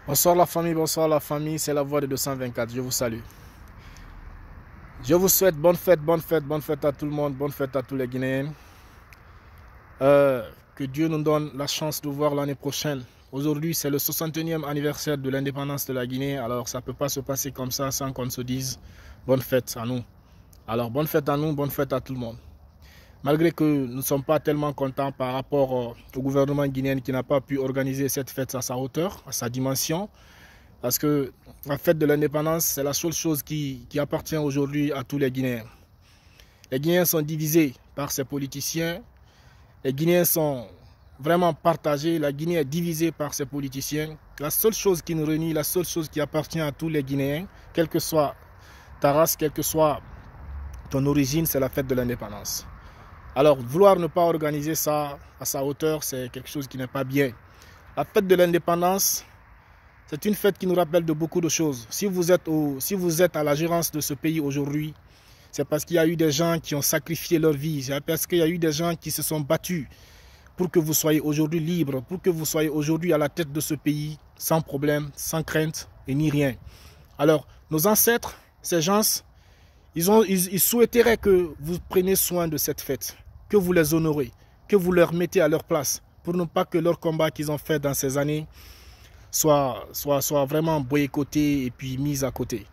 Bonsoir la famille, c'est la voix de 224, je vous salue. Je vous souhaite bonne fête à tout le monde, bonne fête à tous les Guinéens. Que Dieu nous donne la chance de voir l'année prochaine. Aujourd'hui, c'est le 61e anniversaire de l'indépendance de la Guinée, alors ça ne peut pas se passer comme ça sans qu'on se dise bonne fête à nous. Alors bonne fête à nous, bonne fête à tout le monde. Malgré que nous ne sommes pas tellement contents par rapport au gouvernement guinéen qui n'a pas pu organiser cette fête à sa hauteur, à sa dimension, parce que la fête de l'indépendance, c'est la seule chose qui appartient aujourd'hui à tous les Guinéens. Les Guinéens sont divisés par ces politiciens, les Guinéens sont vraiment partagés, la Guinée est divisée par ces politiciens. La seule chose qui nous réunit, la seule chose qui appartient à tous les Guinéens, quelle que soit ta race, quelle que soit ton origine, c'est la fête de l'indépendance. Alors, vouloir ne pas organiser ça à sa hauteur, c'est quelque chose qui n'est pas bien. La fête de l'indépendance, c'est une fête qui nous rappelle de beaucoup de choses. Si vous êtes à la gérance de ce pays aujourd'hui, c'est parce qu'il y a eu des gens qui ont sacrifié leur vie. C'est parce qu'il y a eu des gens qui se sont battus pour que vous soyez aujourd'hui libre, pour que vous soyez aujourd'hui à la tête de ce pays, sans problème, sans crainte et ni rien. Alors, nos ancêtres, ces gens, ils souhaiteraient que vous preniez soin de cette fête, que vous les honorez, que vous leur mettez à leur place, pour ne pas que leur combat qu'ils ont fait dans ces années soit vraiment boycotté et puis mis à côté.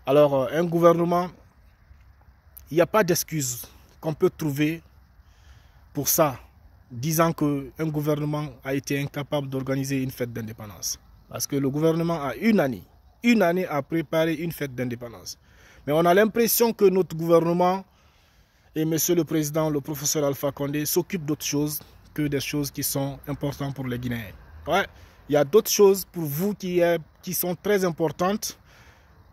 Alors, un gouvernement, il n'y a pas d'excuse qu'on peut trouver pour ça, disant qu'un gouvernement a été incapable d'organiser une fête d'indépendance. Parce que le gouvernement a une année à préparer une fête d'indépendance. Mais on a l'impression que notre gouvernement et monsieur le président, le professeur Alpha Condé, s'occupent d'autres choses que des choses qui sont importantes pour les Guinéens. Ouais, il y a d'autres choses pour vous qui sont très importantes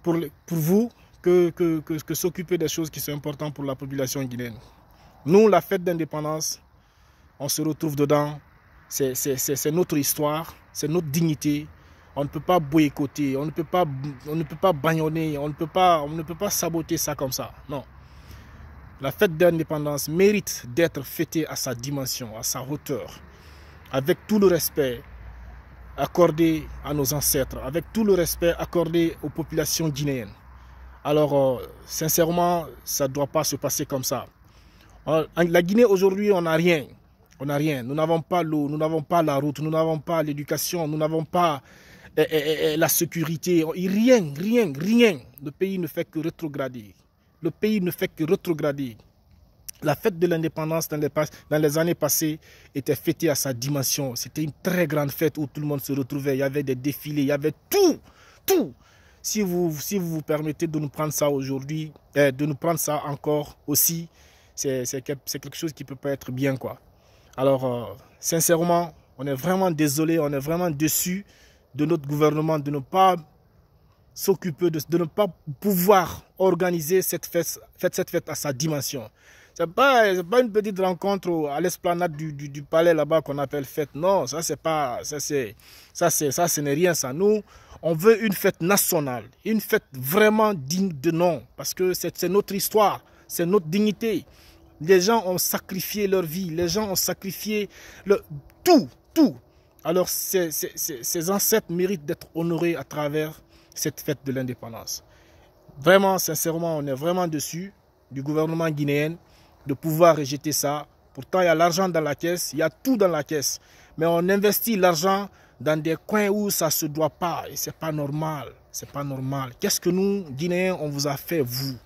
pour vous que s'occuper des choses qui sont importantes pour la population guinéenne. Nous, la fête d'indépendance, on se retrouve dedans. C'est notre histoire, c'est notre dignité. On ne peut pas boycotter, on ne peut pas bâillonner, on ne peut pas saboter ça comme ça. Non. La fête d'indépendance mérite d'être fêtée à sa dimension, à sa hauteur, avec tout le respect accordé à nos ancêtres, avec tout le respect accordé aux populations guinéennes. Alors, sincèrement, ça ne doit pas se passer comme ça. La Guinée, aujourd'hui, on n'a rien. On n'a rien. Nous n'avons pas l'eau, nous n'avons pas la route, nous n'avons pas l'éducation, nous n'avons pas la sécurité. Rien. Le pays ne fait que rétrograder. Le pays ne fait que rétrograder. La fête de l'indépendance dans les années passées était fêtée à sa dimension. C'était une très grande fête où tout le monde se retrouvait. Il y avait des défilés, il y avait tout. Si vous permettez de nous prendre ça aujourd'hui, de nous prendre ça encore aussi, c'est quelque chose qui ne peut pas être bien, quoi. Alors, sincèrement, on est vraiment désolé, on est vraiment déçus de notre gouvernement de ne pas s'occuper, de ne pas pouvoir organiser cette fête à sa dimension. Ce n'est pas une petite rencontre à l'esplanade du palais là-bas qu'on appelle fête. Non, ça ce n'est rien ça. Nous, on veut une fête nationale, une fête vraiment digne de nom, parce que c'est notre histoire, c'est notre dignité. Les gens ont sacrifié leur vie, les gens ont sacrifié tout. Alors ces ancêtres méritent d'être honorés à travers cette fête de l'indépendance. Vraiment, sincèrement, on est vraiment dessus du gouvernement guinéen de pouvoir rejeter ça. Pourtant, il y a l'argent dans la caisse, il y a tout dans la caisse. Mais on investit l'argent dans des coins où ça ne se doit pas. Et ce n'est pas normal. C'est pas normal. Qu'est-ce que nous, Guinéens, on vous a fait, vous?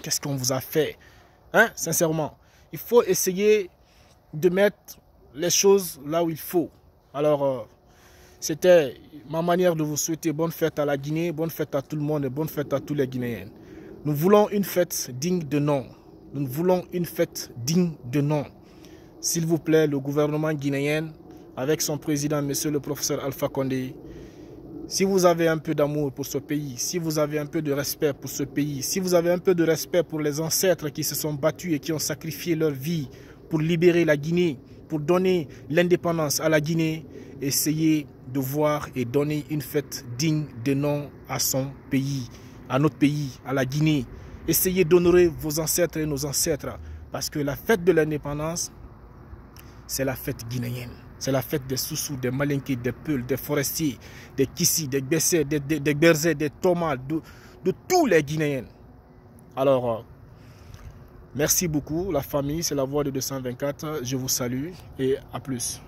Qu'est-ce qu'on vous a fait? Hein? Sincèrement, il faut essayer de mettre les choses là où il faut. Alors, c'était ma manière de vous souhaiter bonne fête à la Guinée, bonne fête à tout le monde et bonne fête à tous les Guinéens. Nous voulons une fête digne de nom. Nous voulons une fête digne de nom. S'il vous plaît, le gouvernement guinéen, avec son président, monsieur le professeur Alpha Condé, si vous avez un peu d'amour pour ce pays, si vous avez un peu de respect pour ce pays, si vous avez un peu de respect pour les ancêtres qui se sont battus et qui ont sacrifié leur vie pour libérer la Guinée, pour donner l'indépendance à la Guinée, essayez de voir et donner une fête digne de nom à son pays, à notre pays, à la Guinée. Essayez d'honorer vos ancêtres et nos ancêtres, parce que la fête de l'indépendance, c'est la fête guinéenne. C'est la fête des Soussous, des Malinkés, des Peuls, des Forestiers, des Kissi, des Bessés, des Berzés, des Thomas, de tous les Guinéens. Alors, merci beaucoup la famille, c'est la voix de 224. Je vous salue et à plus.